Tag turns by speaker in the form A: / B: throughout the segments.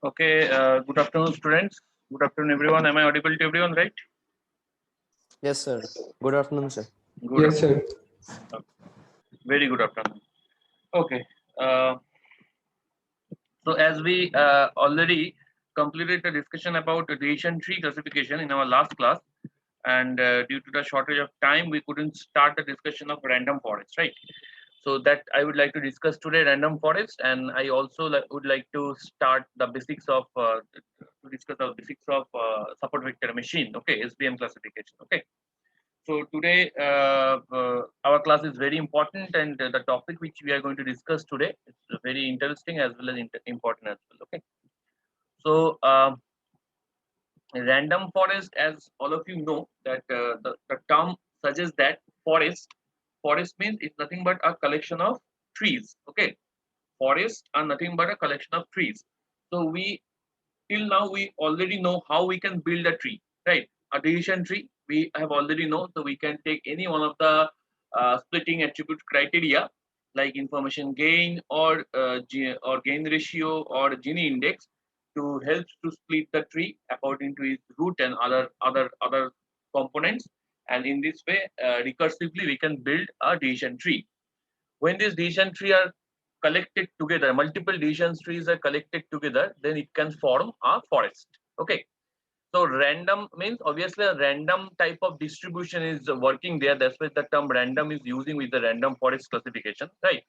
A: Okay, good afternoon, students. Good afternoon, everyone. Am I audible to everyone, right?
B: Yes, sir. Good afternoon, sir.
A: Good
C: Yes,
A: afternoon.
C: sir.
A: Very good afternoon. Okay, so as we already completed the discussion about the decision tree classification in our last class, and due to the shortage of time, we couldn't start the discussion of random forest, right? So that I would like to discuss today random forest, and I also would like to start the basics of to discuss the basics of support vector machine. Okay, SVM classification. Okay. So today our class is very important, and the topic which we are going to discuss today is very interesting as well as important as well. Okay. So random forest, as all of you know, that the term suggests that forest means it's nothing but a collection of trees. Okay, forests are nothing but a collection of trees. So we till now we already know how we can build a tree, right? A decision tree we have already know, so we can take any one of the splitting attribute criteria like information gain or gain ratio or Gini index to help to split the tree according to its root and other components. And in this way, recursively we can build a decision tree. When these decision tree are collected together, multiple decision trees are collected together, then it can form a forest. Okay. So random means obviously a random type of distribution is working there. That's why the term random is using with the random forest classification, right?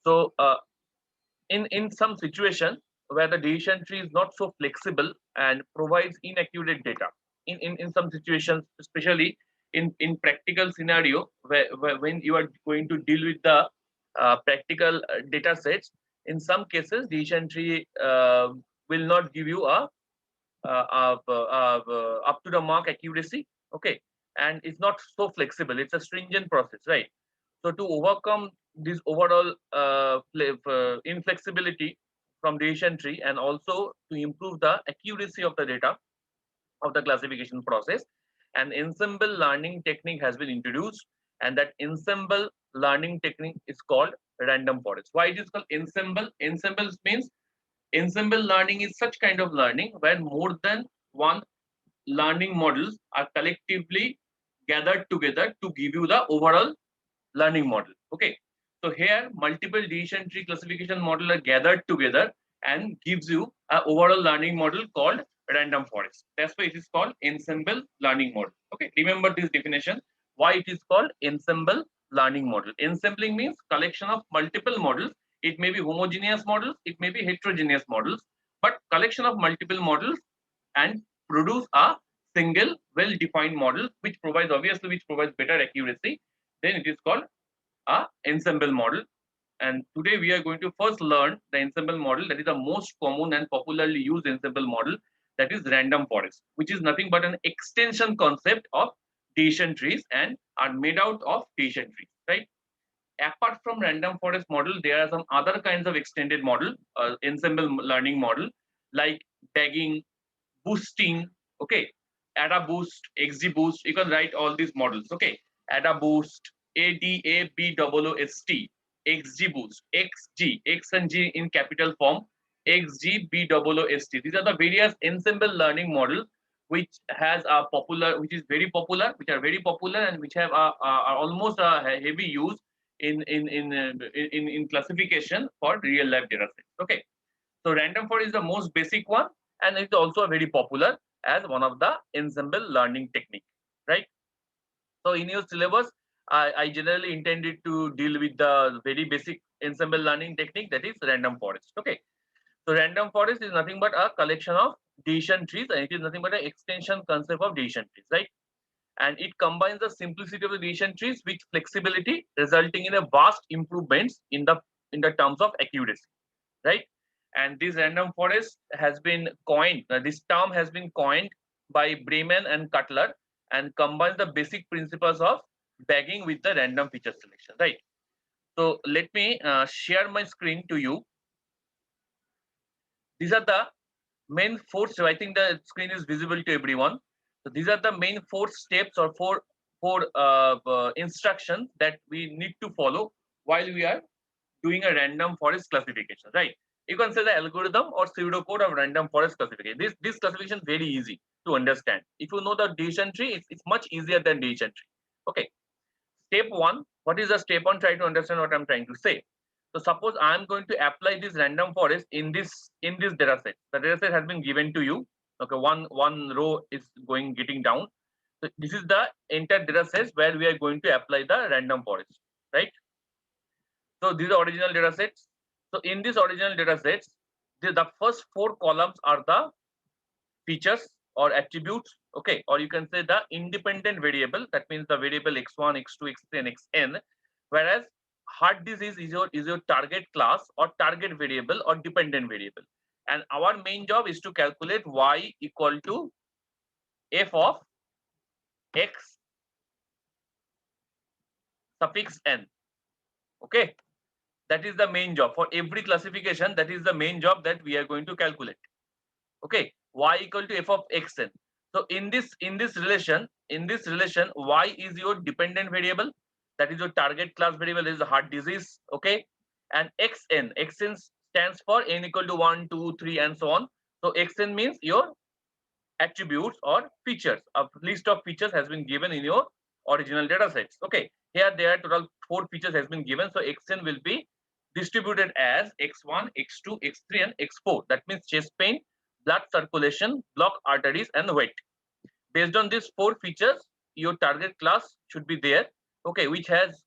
A: So in some situation where the decision tree is not so flexible and provides inaccurate data, in some situations, especially in practical scenario where when you are going to deal with the practical data sets, in some cases decision tree will not give you a up to the mark accuracy. Okay, and it's not so flexible, it's a stringent process, right? So to overcome this overall inflexibility from decision tree, and also to improve the accuracy of the data of the classification process, an ensemble learning technique has been introduced, and that ensemble learning technique is called random forest. Why it is called ensemble? Ensemble means ensemble learning is such kind of learning where more than one learning models are collectively gathered together to give you the overall learning model. Okay. So here multiple decision tree classification model are gathered together and gives you an overall learning model called random forest. That's why it is called ensemble learning model. Okay. Remember this definition. Why it is called ensemble learning model. Ensembling means collection of multiple models. It may be homogeneous models, it may be heterogeneous models, but collection of multiple models and produce a single well-defined model which provides better accuracy. Then it is called a ensemble model. And today we are going to first learn the ensemble model, that is the most common and popularly used ensemble model, that is random forest, which is nothing but an extension concept of decision trees and are made out of decision trees, right? Apart from random forest model, there are some other kinds of extended model, ensemble learning model, like tagging, boosting. Okay, ADA boost, XG boost, you can write all these models. Okay, ADA boost, ADABOOST, XG boost, XG, X and G in capital form, XGBOOST. These are the various ensemble learning models which has a popular, which is very popular, which are very popular, and which have a almost a heavy use in classification for real life data sets. Okay, so random forest is the most basic one, and it's also very popular as one of the ensemble learning technique, right? So in your syllabus, I generally intended to deal with the very basic ensemble learning technique, that is random forest. Okay, so random forest is nothing but a collection of decision trees, and it is nothing but an extension concept of decision trees, right? And it combines the simplicity of the decision trees with flexibility, resulting in a vast improvements in the terms of accuracy, right? And this random forest has been coined, this term has been coined by Bremen and Cutler, and combines the basic principles of bagging with the random feature selection, right? So let me share my screen to you. These are the main four. So I think the screen is visible to everyone. So these are the main four steps or four instructions that we need to follow while we are doing a random forest classification, right? You can say the algorithm or pseudocode of random forest classification. This classification is very easy to understand. If you know the decision tree, it's much easier than decision tree. Okay. Step one. What is the step one? Try to understand what I'm trying to say. So suppose I'm going to apply this random forest in this data set. The data set has been given to you. Okay, one row is getting down. So this is the entire data set where we are going to apply the random forest, right? So these are original data sets. So in this original data sets, the first 4 columns are the features or attributes, okay, or you can say the independent variable. That means the variable x1, x2, x3, and xn. Whereas heart disease is your target class or target variable or dependent variable. And our main job is to calculate y equal to f of x suffix n. Okay, that is the main job for every classification. That is the main job that we are going to calculate. Okay, y equal to f of xn. So in this relation, y is your dependent variable. That is your target class variable. Is the heart disease. Okay, and xn stands for n equal to 1, 2, 3, and so on. So xn means your attributes or features. A list of features has been given in your original data sets. Okay, here there are total 4 features has been given. So xn will be distributed as x1, x2, x3, and x4. That means chest pain, blood circulation, blocked arteries, and weight. Based on these 4 features, your target class should be there. Okay, which has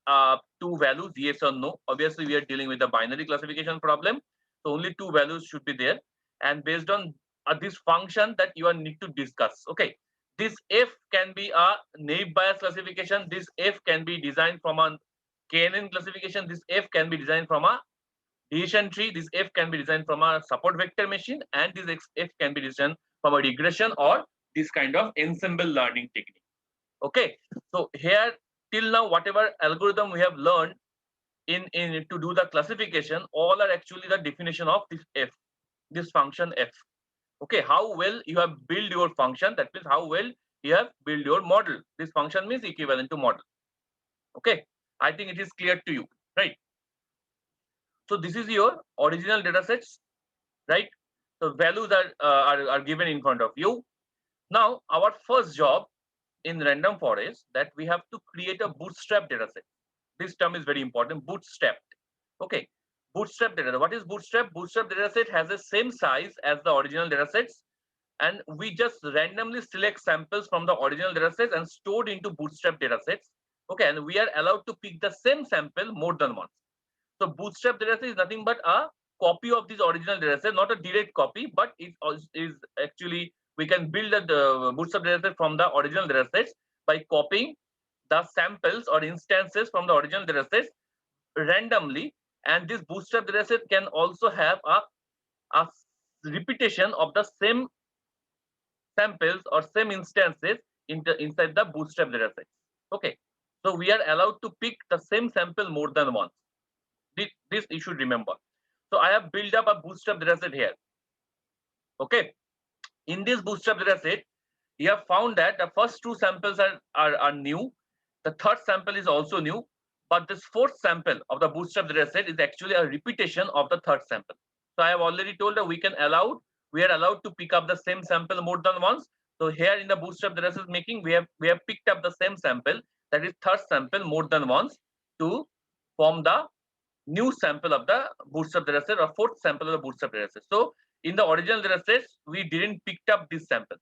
A: 2 values, yes or no. Obviously, we are dealing with a binary classification problem, so only 2 values should be there. And based on this function that you need to discuss. Okay, this f can be a naive Bayes classification. This f can be designed from a KNN classification. This f can be designed from a decision tree. This f can be designed from a support vector machine, and this f can be designed from a regression or this kind of ensemble learning technique. Okay, so here till now whatever algorithm we have learned in to do the classification, all are actually the definition of this f, this function f. Okay, how well you have built your function, that means how well you have built your model. This function means equivalent to model. Okay, I think it is clear to you, right? So this is your original data sets, right? So values are given in front of you. Now our first job in random forest that we have to create a bootstrap data set. This term is very important, bootstrapped. Okay, bootstrap data. What is bootstrap? Bootstrap data set has the same size as the original data sets, and we just randomly select samples from the original data sets and stored into bootstrap data sets. Okay, and we are allowed to pick the same sample more than once. So bootstrap data set is nothing but a copy of this original data set, not a direct copy, but it is actually we can build a bootstrap data set from the original data sets by copying the samples or instances from the original data sets randomly. And this bootstrap data set can also have a repetition of the same samples or same instances inside the bootstrap data set. Okay, so we are allowed to pick the same sample more than once. This you should remember. So I have built up a bootstrap data set here. Okay, in this bootstrap data set, you have found that the first 2 samples are new. The third sample is also new, but this fourth sample of the bootstrap data set is actually a repetition of the third sample. So I have already told that we are allowed to pick up the same sample more than once. So here in the bootstrap data set making, we have picked up the same sample, that is third sample, more than once to form the new sample of the bootstrap data set or fourth sample of the bootstrap data set. So in the original data set, we didn't pick up this sample.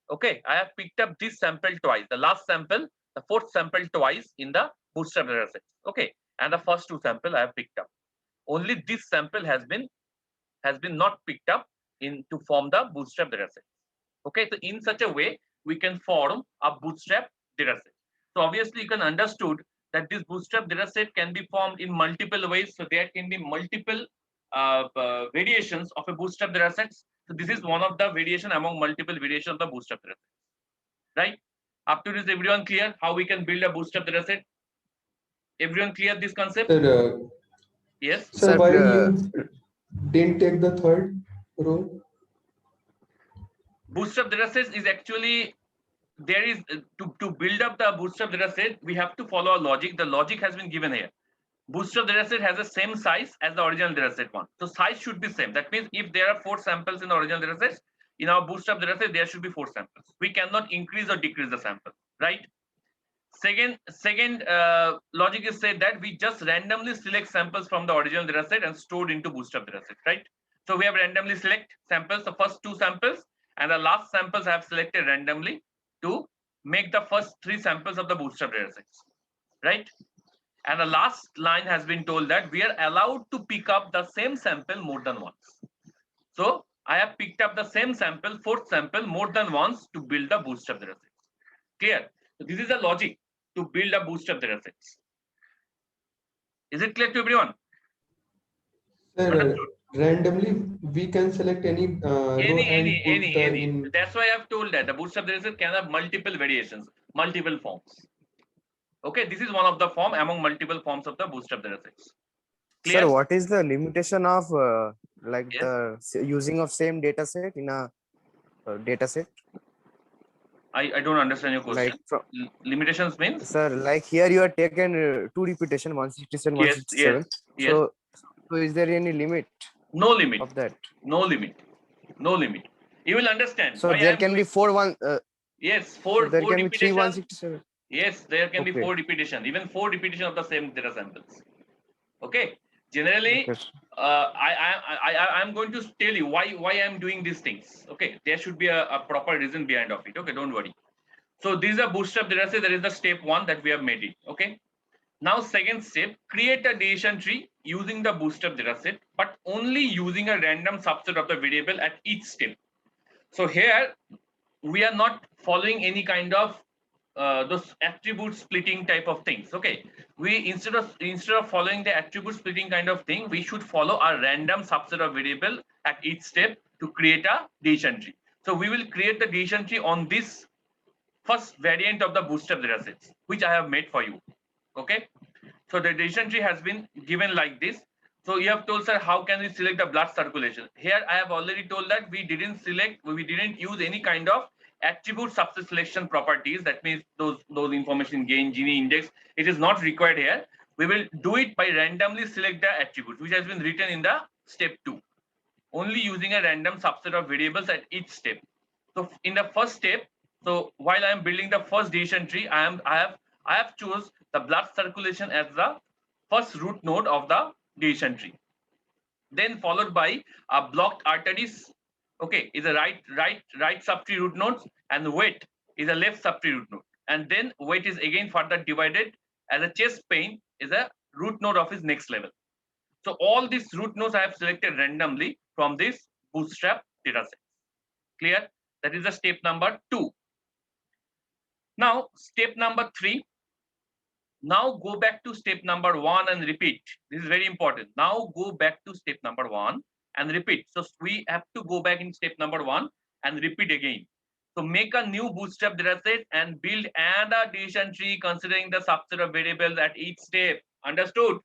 A: Okay, I have picked up this sample twice. The last sample, the fourth sample twice in the bootstrap data set. Okay, and the first 2 sample I have picked up. Only this sample has been not picked up to form the bootstrap data set. Okay, so in such a way we can form a bootstrap data set. So obviously you can understood that this bootstrap data set can be formed in multiple ways. So there can be multiple variations of a bootstrap data sets. So this is one of the variation among multiple variations of the bootstrap data set. Right? Up to this, everyone clear how we can build a bootstrap data set? Everyone clear this concept?
C: Sir,
A: Yes.
C: sir, why you didn't take the third row?
A: Bootstrap data sets is actually there is to build up the bootstrap data set, we have to follow a logic. The logic has been given here. bootstrap dataset has the same size as the original dataset one. So size should be same. That means if there are 4 samples in the original dataset, in our bootstrap dataset, there should be 4 samples. We cannot increase or decrease the sample, right? Second logic is said that we just randomly select samples from the original dataset and stored into bootstrap dataset, right? So we have randomly select samples, the first 2 samples, and the last samples I have selected randomly to make the first 3 samples of the bootstrap datasets, right? And the last line has been told that we are allowed to pick up the same sample more than once. So I have picked up the same sample, 4th sample, more than once to build the bootstrap datasets. Clear? So this is the logic to build a bootstrap datasets. Is it clear to everyone?
C: Sir, randomly we can select any row and put the
A: Any.
C: in.
A: That's why I have told that the bootstrap dataset can have multiple variations, multiple forms. Okay, this is one of the form among multiple forms of the bootstrap datasets. Clear?
B: Sir, what is the limitation of like
A: Yes.
B: the using of same data set in a data set?
A: I don't understand your question.
B: Like from,
A: Limitations means?
B: sir, like here you are taken 2 repetition 167,
A: Yes,
B: 167.
A: yes.
B: So is there any limit
A: No limit.
B: of that?
A: No limit. No limit. You will understand.
B: So
A: why
B: there
A: I'm
B: can be
A: doing-
B: 4
A: Yes,
B: so
A: four
B: there can be 3
A: repetition.
B: 167.
A: Yes, there can be
B: Okay.
A: 4 repetition, even 4 repetition of the same data samples. Okay. Generally,
B: Okay.
A: I'm going to tell you why I'm doing these things. Okay, there should be a proper reason behind of it. Okay, don't worry. So this is a bootstrap dataset. There is the step 1 that we have made it. Okay. Now second step, create a decision tree using the bootstrap dataset, but only using a random subset of the variable at each step. So here we are not following any kind of those attribute splitting type of things. Okay, we instead of following the attribute splitting kind of thing, we should follow a random subset of variable at each step to create a decision tree. So we will create the decision tree on this first variant of the bootstrap datasets, which I have made for you. Okay, so the decision tree has been given like this. So you have told, sir, how can we select the blood circulation? Here I have already told that we didn't use any kind of attribute subset selection properties. That means those information gain, Gini index. It is not required here. We will do it by randomly select the attribute, which has been written in the step 2. Only using a random subset of variables at each step. So in the first step, so while I am building the first decision tree, I have choose the blood circulation as the first root node of the decision tree. Then followed by a blocked arteries. Okay, is a right subtree root node, and weight is a left subtree root node. And then weight is again further divided as a chest pain is a root node of his next level. So all these root nodes I have selected randomly from this bootstrap dataset. Clear? That is the step number 2. Now, step number 3. Now go back to step number 1 and repeat. This is very important. Now go back to step number 1 and repeat. So we have to go back in step number 1 and repeat again. So make a new bootstrap dataset and build another decision tree considering the subset of variables at each step. Understood?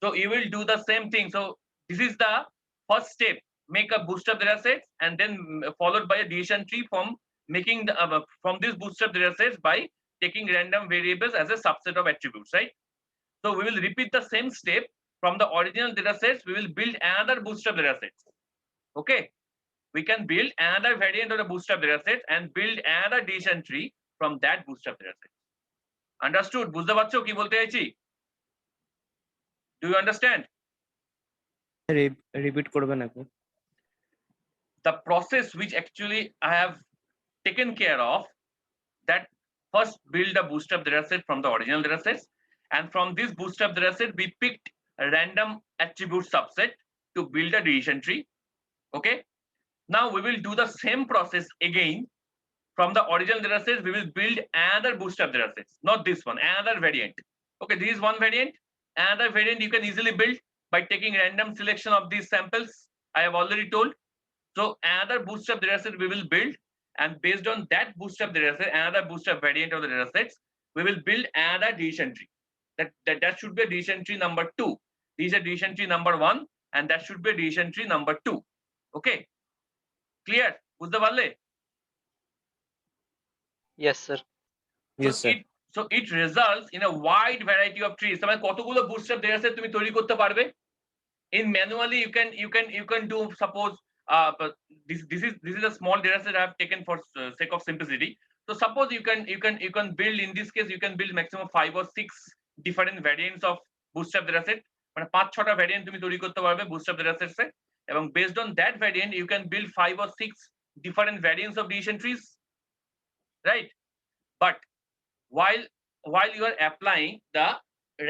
A: So you will do the same thing. So this is the first step. Make a bootstrap dataset and then followed by a decision tree from making the from this bootstrap datasets by taking random variables as a subset of attributes, right? So we will repeat the same step from the original datasets. We will build another bootstrap datasets. Okay, we can build another variant of the bootstrap dataset and build another decision tree from that bootstrap dataset. Understood? বুঝতে পারছো কি বলতে চাইছি? Do you understand?
B: Repeat করবেন একবার।
A: The process which actually I have taken care of, that first build a bootstrap dataset from the original datasets, and from this bootstrap dataset we picked a random attribute subset to build a decision tree. Okay, now we will do the same process again. From the original datasets we will build another bootstrap datasets, not this one, another variant. Okay, this is one variant. Another variant you can easily build by taking random selection of these samples. I have already told. So another bootstrap dataset we will build, and based on that bootstrap dataset, another bootstrap variant of the datasets, we will build another decision tree. That should be a decision tree number 2. This is a decision tree number 1, and that should be a decision tree number 2. Okay, clear? বুঝতে পারলে?
D: Yes, sir.
B: Yes, sir.
A: So it results in a wide variety of trees. তাহলে কতগুলো bootstrap dataset তুমি তৈরি করতে পারবে? In manually you can do, suppose but this is a small dataset I have taken for sake of simplicity. So suppose you can build, in this case you can build maximum 5 or 6 different variants of bootstrap dataset. মানে 5-6টা variant তুমি তৈরি করতে পারবে bootstrap datasets এ, এবং based on that variant you can build 5 or 6 different variants of decision trees, right? But while you are applying the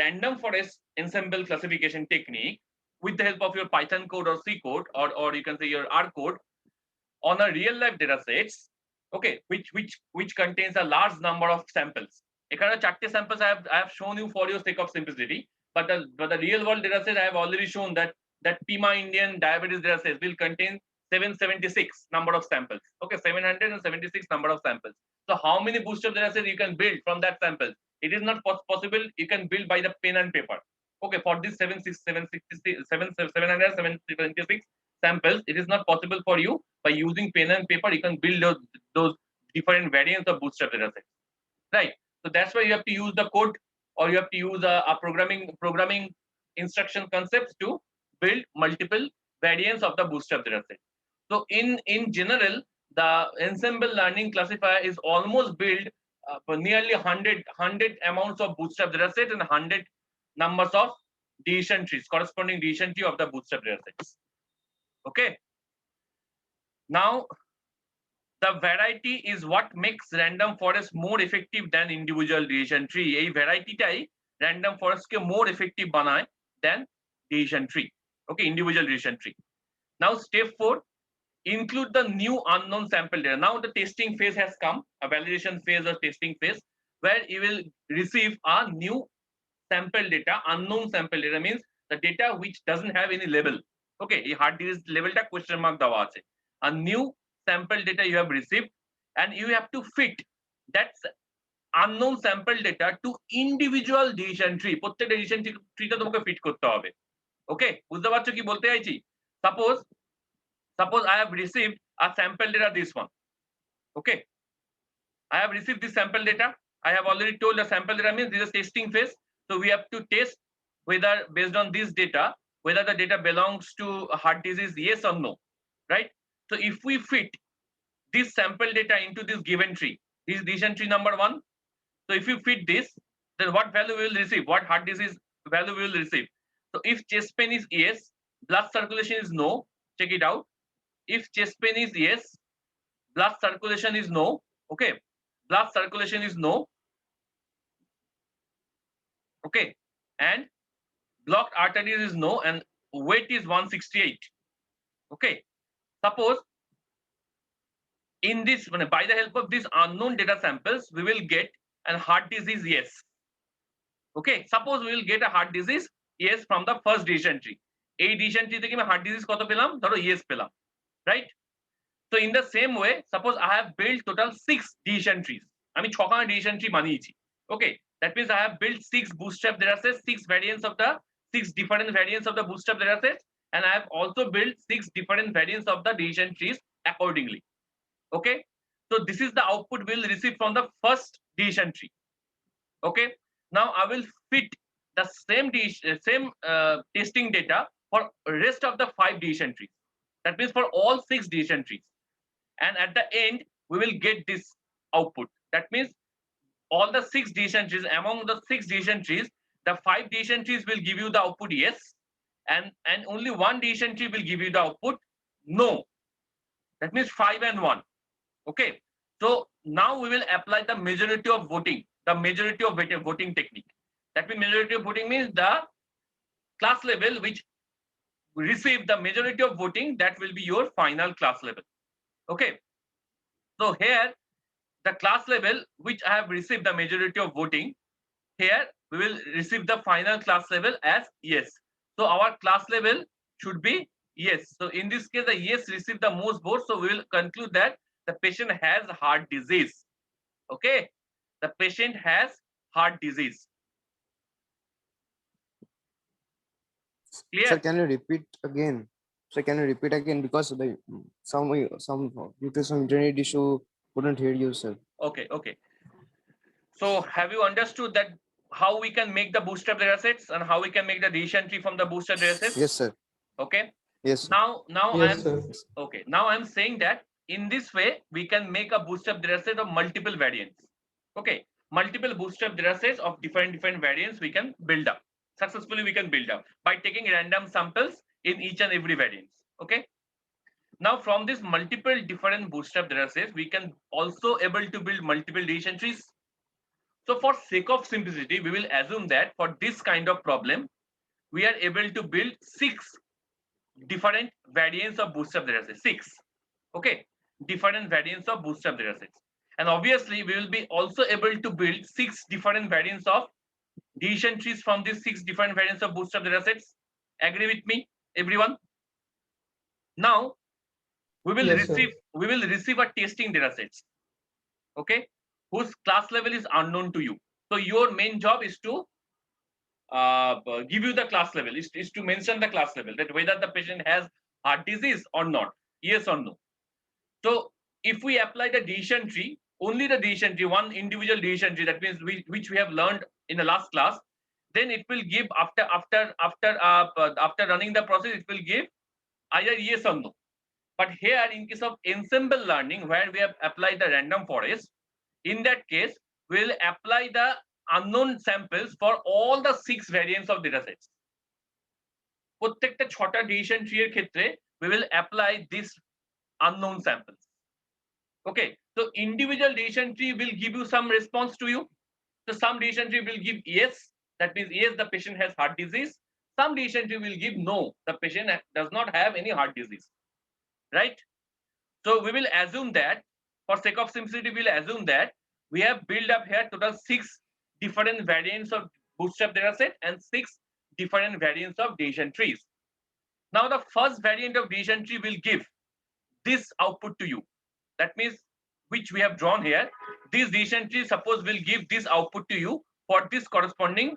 A: random forest ensemble classification technique with the help of your Python code or C code, or you can say your R code on a real life data sets, okay, which contains a large number of samples. এখানে 4টে samples I have shown you for your sake of simplicity, but the real world data set I have already shown that Pima Indian diabetes data set will contain 776 number of samples. Okay, 776 number of samples. So how many bootstrap data sets you can build from that samples? It is not possible you can build by the pen and paper. Okay, for this 776 samples, it is not possible for you by using pen and paper. You can build those different variants of bootstrap data sets, right? So that's why you have to use the code, or you have to use a programming instruction concepts to build multiple variants of the bootstrap data set. So in general, the ensemble learning classifier is almost built for nearly 100 amounts of bootstrap data set and 100 numbers of decision trees, corresponding decision tree of the bootstrap data sets. Okay, now the variety is what makes random forest more effective than individual decision tree. এই ভ্যারাইটিটাই random forest কে more effective বানায় than decision tree. Okay, individual decision tree. Now step 4, include the new unknown sample data. Now the testing phase has come, a validation phase or testing phase, where you will receive a new sample data. Unknown sample data means the data which doesn't have any label. Okay, এই heart disease levelটা question mark দেওয়া আছে. A new sample data you have received, and you have to fit that unknown sample data to individual decision tree. প্রত্যেকটা decision tree টা তোমাকে fit করতে হবে। Okay, বুঝতে পারছো কি বলতে চাইছি? Suppose I have received a sample data, this one. Okay, I have received this sample data. I have already told the sample data means this is testing phase. So we have to test whether, based on this data, whether the data belongs to heart disease, yes or no, right? So if we fit this sample data into this given tree, this is decision tree number 1. So if you fit this, then what value we will receive? What heart disease value we will receive? So if chest pain is yes, blood circulation is no, check it out. If chest pain is yes, blood circulation is no. Okay, blood circulation is no. Okay, and blocked arteries is no, and weight is 168. Okay, suppose in this, by the help of these unknown data samples, we will get a heart disease yes. Okay, suppose we will get a heart disease yes from the first decision tree. এই decision tree থেকে আমি heart disease কত পেলাম? ধরো yes পেলাম, right? So in the same way, suppose I have built total 6 decision trees. আমি 6খানা decision tree বানিয়েছি. Okay, that means I have built 6 bootstrap datasets, 6 variants of the 6 different variants of the bootstrap datasets, and I have also built 6 different variants of the decision trees accordingly. Okay, so this is the output we will receive from the first decision tree. Okay, now I will fit the same testing data for rest of the 5 decision trees. That means for all 6 decision trees. And at the end, we will get this output. That means all the 6 decision trees, among the 6 decision trees, the 5 decision trees will give you the output yes, and only 1 decision tree will give you the output no. That means 5 and 1. Okay, so now we will apply the majority of voting, the majority of voting technique. That means majority of voting means the class level which receive the majority of voting, that will be your final class level. Okay, so here the class level which I have received the majority of voting, here we will receive the final class level as yes. So our class level should be yes. So in this case, the yes received the most votes. So we will conclude that the patient has heart disease. Okay, the patient has heart disease. Clear?
B: Sir, can you repeat again? Sir, can you repeat again, because the some due to some internet issue couldn't hear you, sir.
A: Okay. So have you understood that how we can make the bootstrap data sets and how we can make the decision tree from the bootstrap data sets?
B: Yes, sir.
A: Okay.
B: Yes, sir.
A: Now
C: Yes, sir.
A: I'm saying that in this way we can make a bootstrap data set of multiple variants. Okay, multiple bootstrap data sets of different variants we can build up successfully. We can build up by taking random samples in each and every variant. Okay. Now from this multiple different bootstrap data sets, we can also able to build multiple decision trees. So for sake of simplicity, we will assume that for this kind of problem, we are able to build 6 different variants of bootstrap data sets. 6. Okay, different variants of bootstrap data sets. And obviously, we will be also able to build 6 different variants of decision trees from these 6 different variants of bootstrap data sets. Agree with me, everyone? Now, we will
C: Yes, sir.
A: receive a testing data sets. Okay, whose class level is unknown to you. So your main job is to give you the class level, is to mention the class level, that whether the patient has heart disease or not, yes or no. So if we apply the decision tree, only the decision tree, one individual decision tree, that means which we have learned in the last class, then it will give after running the process, it will give either yes or no. But here in case of ensemble learning, where we have applied the random forest, in that case we will apply the unknown samples for all the 6 variants of data sets. প্রত্যেকটা 6টা decision tree এর ক্ষেত্রে we will apply this unknown samples. Okay, so individual decision tree will give you some response to you. So some decision tree will give yes, that means yes, the patient has heart disease. Some decision tree will give no, the patient does not have any heart disease, right? So we will assume that, for sake of simplicity, we will assume that we have built up here total 6 different variants of bootstrap data set and 6 different variants of decision trees. Now the first variant of decision tree will give this output to you. That means, which we have drawn here, this decision tree suppose will give this output to you for this corresponding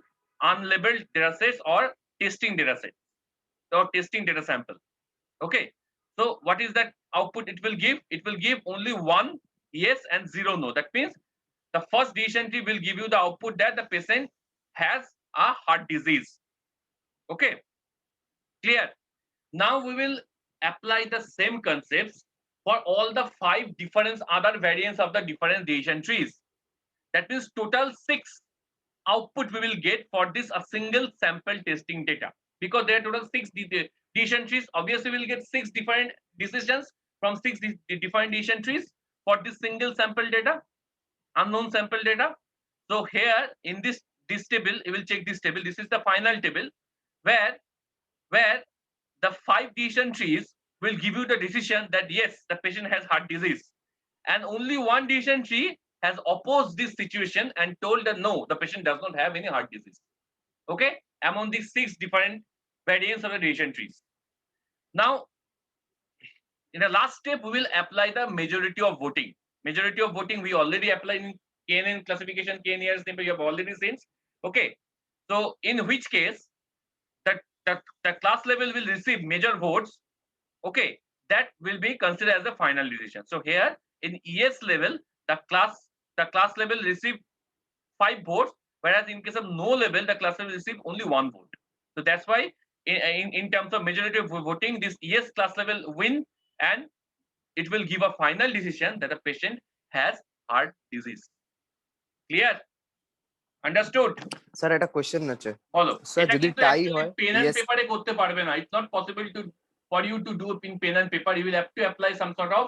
A: unlabeled data sets or testing data set or testing data sample. Okay, so what is that output it will give? It will give only 1 yes and 0 no. That means the first decision tree will give you the output that the patient has a heart disease. Okay, clear? Now we will apply the same concepts for all the 5 different other variants of the different decision trees. That means total 6 output we will get for this a single sample testing data, because there are total 6 decision trees. Obviously we will get 6 different decisions from 6 different decision trees for this single sample data, unknown sample data. So here in this table, you will check this table. This is the final table where the 5 decision trees will give you the decision that yes, the patient has heart disease, and only one decision tree has opposed this situation and told that no, the patient does not have any heart disease. Okay, among these 6 different variants of the decision trees. Now in the last step, we will apply the majority of voting. Majority of voting we already applied in KNN classification, KNER you have already seen. Okay, so in which case the class level will receive major votes. Okay, that will be considered as the final decision. So here in ES level, the class level receive 5 votes, whereas in case of no level, the class level receive only 1 vote. So that's why in terms of majority of voting, this ES class level win, and it will give a final decision that the patient has heart disease. Clear? Understood?
B: Sir একটা question আছে
A: বলো।
B: Sir
A: এটা
B: যদি
A: কিন্তু
B: টাই
A: actually
B: হয়
A: pen and
B: yes
A: paper এ করতে পারবে না। It's not possible for you to do in pen and paper. You will have to apply some sort of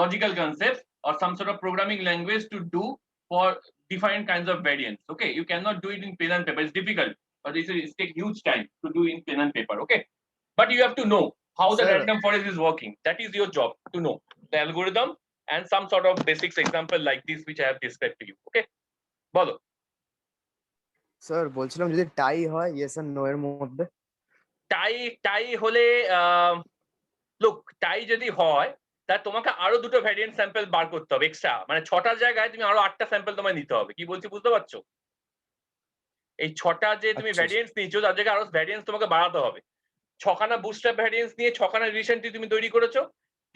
A: logical concept or some sort of programming language to do for different kinds of variants. Okay, you cannot do it in pen and paper. It's difficult, but it takes huge time to do in pen and paper. Okay, but you have to know how the
B: Sir.
A: random forest is working. That is your job, to know the algorithm and some sort of basics example like this which I have described to you. Okay, বলো।
B: Sir বলছিলাম যদি টাই হয় yes and no এর মধ্যে
A: টাই হলে look, টাই যদি হয় তাহলে তোমাকে আরো 2টো ভ্যারিয়েন্ট স্যাম্পল বার করতে হবে এক্সট্রা, মানে 6টার জায়গায় তুমি আরো 8টা স্যাম্পল তোমায় নিতে হবে। কি বলছি বুঝতে পারছো? এই 6টা যে তুমি
B: আচ্ছা।
A: ভ্যারিয়েন্টস নিয়েছো তার জায়গায় আরো ভ্যারিয়েন্টস তোমাকে বাড়াতে হবে। 6খানা বুস্টার ভ্যারিয়েন্টস নিয়ে 6খানা রিলেশন তুমি তৈরি করেছো,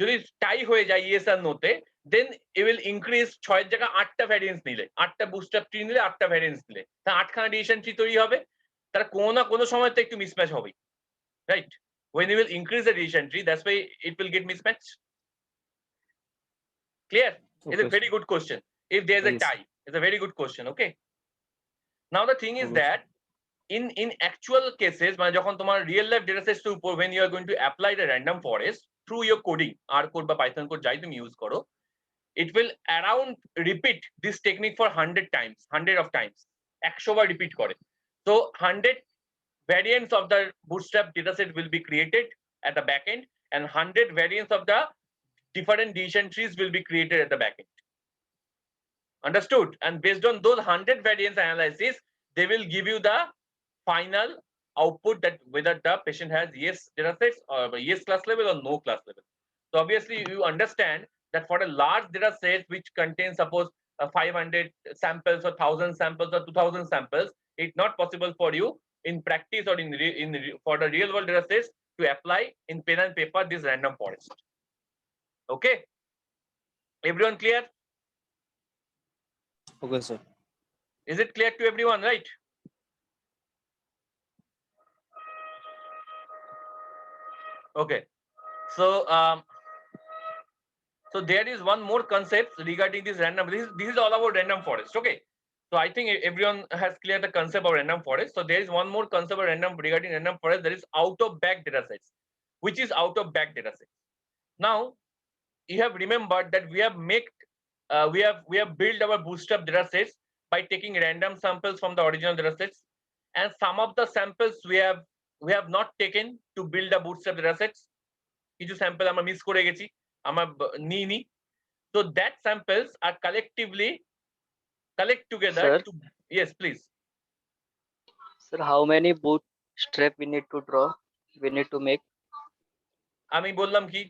A: যদি টাই হয়ে যায় ইয়েস আর নোতে, then it will increase 6 জায়গা 8টা ভ্যারিয়েন্স নিলে 8টা বুস্টআপ ট্রি নিলে 8টা ভ্যারিয়েন্স নিলে তা 8খানা ডিসিশন ট্রি তৈরি হবে তার কোনো না কোনো সময় তো একটু মিসম্যাচ হবে right when you will increase the decision tree that's why it will get mismatched clear it's a
B: Okay,
A: very good question if there's a
B: Yes.
A: tie it's a very good question okay now the thing is
B: Okay,
A: that in actual cases মানে যখন তোমার real life data sets এর উপর when you are going to apply the random forest through your coding R code বা Python code যাই তুমি use করো it will around repeat this technique for 100 times 100 of times 100 bar repeat করে so 100 variants of the bootstrap dataset will be created at the backend and 100 variants of the different decision trees will be created at the backend understood and based on those 100 variants analysis they will give you the final output that whether the patient has yes datasets or yes class level or no class level so obviously you understand that for a large data set which contains suppose 500 samples or 1000 samples or 2000 samples it's not possible for you in practice or for the real world data sets to apply in pen and paper this random forest okay everyone clear
B: okay, sir.
A: is it clear to everyone right okay so so there is one more concept regarding this random this is all about random forest okay so I think everyone has clear the concept of random forest so there is one more concept of random regarding random forest that is out of bag data sets which is out of bag data sets now you have remembered that we have we have built our bootstrap data sets by taking random samples from the original data sets and some of the samples we have not taken to build a bootstrap data sets কিছু sample আমরা miss করে গেছি আমরা নিইনি so that samples are collectively collect together
D: Sir,
A: to yes please
D: sir, how many bootstrap we need to draw? We need to make.
A: আমি বললাম কি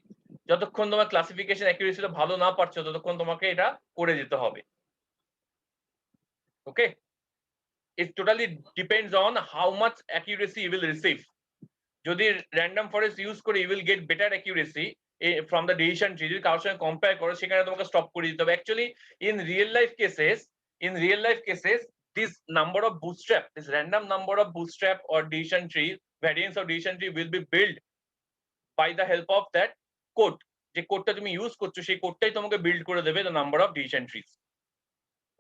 A: যতক্ষণ তোমার ক্লাসিফিকেশন অ্যাকুরেসিটা ভালো না পারছো ততক্ষণ তোমাকে এটা করে যেতে হবে okay it totally depends on how much accuracy you will receive যদি random forest ইউজ করে you will get better accuracy from the decision tree যদি কারোর সঙ্গে কম্পেয়ার করো সেখানে তোমাকে স্টপ করে দিতে হবে actually in real life cases this number of bootstrap this random number of bootstrap or decision tree variants of decision tree will be built by the help of that code যে কোডটা তুমি use করছো সেই কোডটাই তোমাকে build করে দেবে the number of decision trees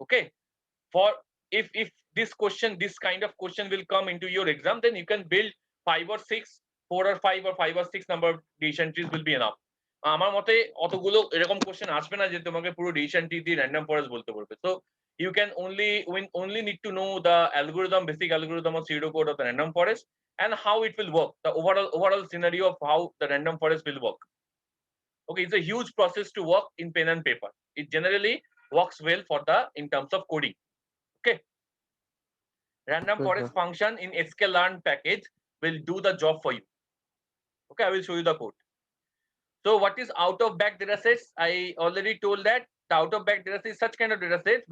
A: okay for if this kind of question will come into your exam then you can build 5 or 6 4 or 5 or 5 or 6 number of decision trees will be enough আমার মতে অতগুলো এরকম question আসবে না যে তোমাকে পুরো decision tree দিয়ে র্যান্ডম ফরেস্ট বলতে বলবে so you can only need to know the algorithm basic algorithm of pseudocode of the random forest and how it will work the overall scenario of how the random forest will work okay it's a huge process to work in pen and paper it generally works well for the in terms of coding okay random
B: Okay,
A: forest
B: sir.
A: function in sklearn package will do the job for you okay I will show you the code so what is out of bag data sets I already told that the out of bag data set is such kind of data set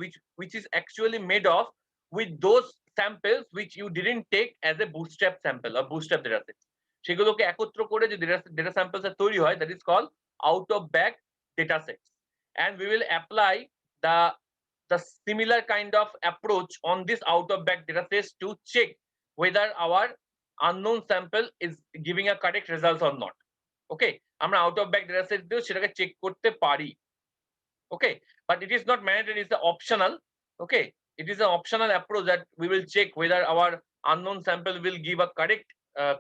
A: which is actually made of with those samples which you didn't take as a bootstrap sample or bootstrap data set সেগুলোকে একত্র করে যে data samples তৈরি হয় that is called out of bag data sets and we will apply the similar kind of approach on this out of bag data sets to check whether our unknown sample is giving a correct results or not okay আমরা out of bag data set দিয়েও সেটাকে check করতে পারি okay but it is not mandatory it's optional okay it is an optional approach that we will check whether our unknown sample will give a correct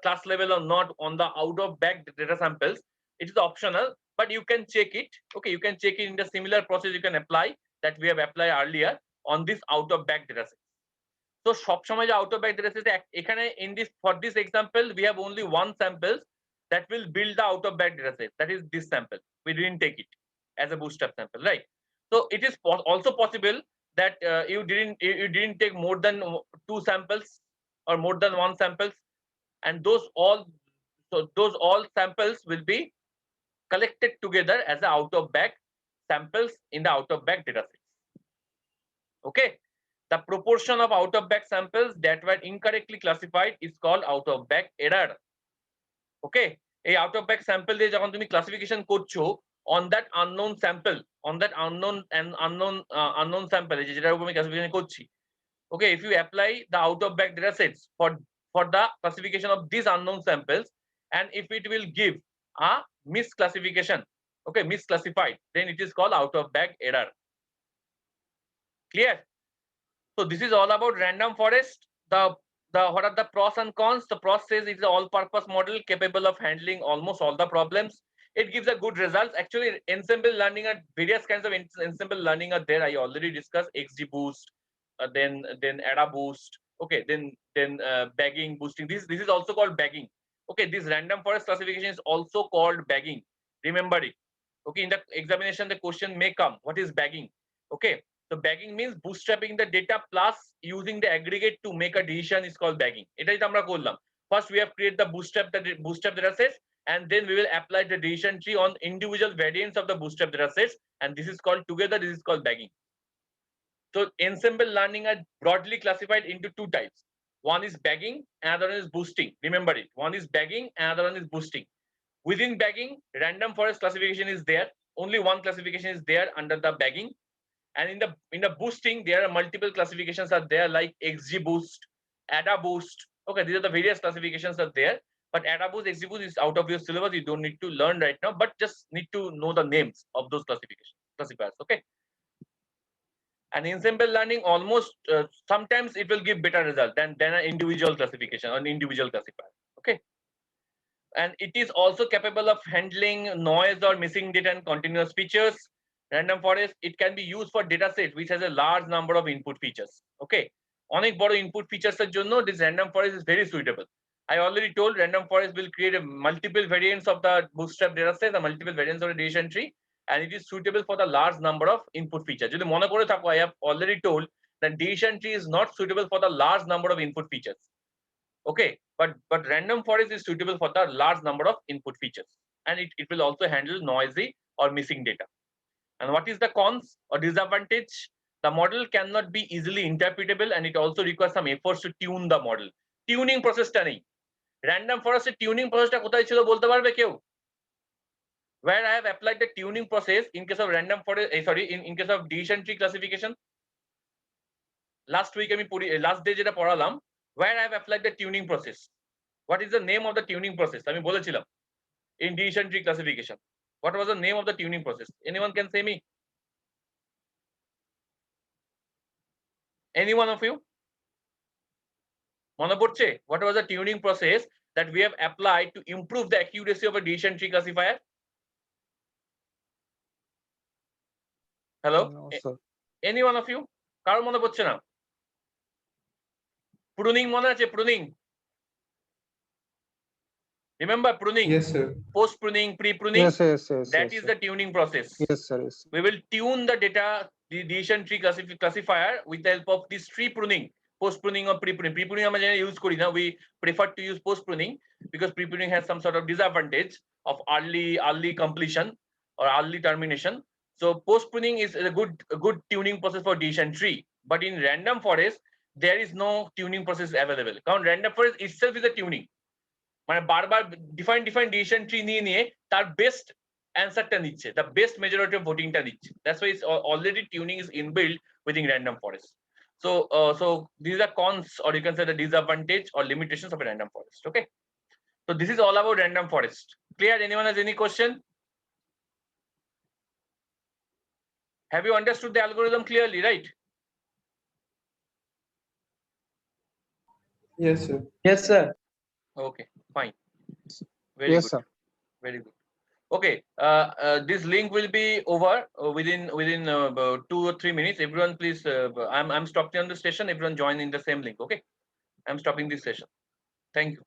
A: class level or not on the out of bag data samples it is optional but you can check it okay you can check it in the similar process you can apply that we have applied earlier on this out of bag data set so সব সময় যে out of bag data set এখানে in this for this example we have only one samples that will build the out of bag data set that is this sample we didn't take it as a bootstrap sample right so it is also possible that you didn't take more than 2 samples or more than 1 samples and those all samples will be collected together as a out of bag samples in the out of bag data set okay the proportion of out of bag samples that were incorrectly classified is called out of bag error okay এই out of bag sample দিয়ে যখন তুমি classification করছো on that unknown sample, on that unknown sample, classification korchi. Okay, if you apply the out of bag data sets for the classification of these unknown samples, and if it will give a misclassification, okay, misclassified, then it is called out of bag error. Clear? So this is all about random forest. The what are the pros and cons? The pros says it is an all-purpose model capable of handling almost all the problems. It gives a good results. Actually, ensemble learning are various kinds of ensemble learning are there. I already discussed XGBoost, then AdaBoost. Okay, then bagging, boosting. This is also called bagging. Okay, this random forest classification is also called bagging. Remember it. Okay, in the examination, the question may come. What is bagging? Okay, so bagging means bootstrapping the data plus using the aggregate to make a decision is called bagging. First, we have created the bootstrap data sets, and then we will apply the decision tree on individual variants of the bootstrap data sets, and this is called together. This is called bagging. So ensemble learning are broadly classified into two types. One is bagging, another one is boosting. Remember it. One is bagging, another one is boosting. Within bagging, random forest classification is there. Only one classification is there under the bagging. And in the boosting, there are multiple classifications are there, like XGBoost, AdaBoost. Okay, these are the various classifications are there. But AdaBoost, XGBoost is out of your syllabus. You don't need to learn right now, but just need to know the names of those classifiers. Okay. And ensemble learning almost sometimes it will give better result than an individual classification or an individual classifier. Okay. And it is also capable of handling noise or missing data and continuous features. Random forest, it can be used for data set which has a large number of input features. Okay. Onek bodo input features er jonno this random forest is very suitable. I already told random forest will create a multiple variants of the bootstrap data set, the multiple variants of the decision tree, and it is suitable for the large number of input features. Jodi mone kore thako, I have already told that decision tree is not suitable for the large number of input features. Okay, but random forest is suitable for the large number of input features, and it will also handle noisy or missing data. And what is the cons or disadvantage? The model cannot be easily interpretable, and it also requires some efforts to tune the model. Tuning process ta nei. Random forest tuning process ta kothay chilo bolte parbe keu? Where I have applied the tuning process in case of random forest, in case of decision tree classification. Last week last day jeta poralam, where I have applied the tuning process. What is the name of the tuning process? I mean, bolechilam in decision tree classification. What was the name of the tuning process? Anyone can say me? Any one of you? Mone porche? What was the tuning process that we have applied to improve the accuracy of a decision tree classifier? Hello?
B: No, sir.
A: Any one of you? Karo mone porche na? Pruning mone ache, pruning. Remember pruning?
C: Yes, sir.
A: Post pruning, pre pruning.
B: Yes.
A: That is the tuning process.
B: Yes, sir. Yes.
A: We will tune the data, the decision tree classifier with the help of this tree pruning, post pruning or pre pruning. Pre pruning we use kori na. We prefer to use post pruning because pre pruning has some sort of disadvantage of early completion or early termination. So post pruning is a good tuning process for decision tree. But in random forest, there is no tuning process available. Because random forest itself is a tuning. মানে বারবার define decision tree নিয়ে তার best অ্যানসারটা নিচ্ছে, the best majority of votingটা নিচ্ছে. That's why it's already tuning is inbuilt within random forest. So these are cons, or you can say the disadvantage or limitations of a random forest. Okay, so this is all about random forest. Clear? Anyone has any question? Have you understood the algorithm clearly, right?
C: Yes, sir.
E: Yes, sir.
A: Okay, fine. Very
B: Yes,
A: good.
B: sir.
A: Very good. Okay, this link will be over within about 2 or 3 minutes. Everyone, please. I'm stopping on the station. Everyone join in the same link. Okay, I'm stopping this session. Thank you.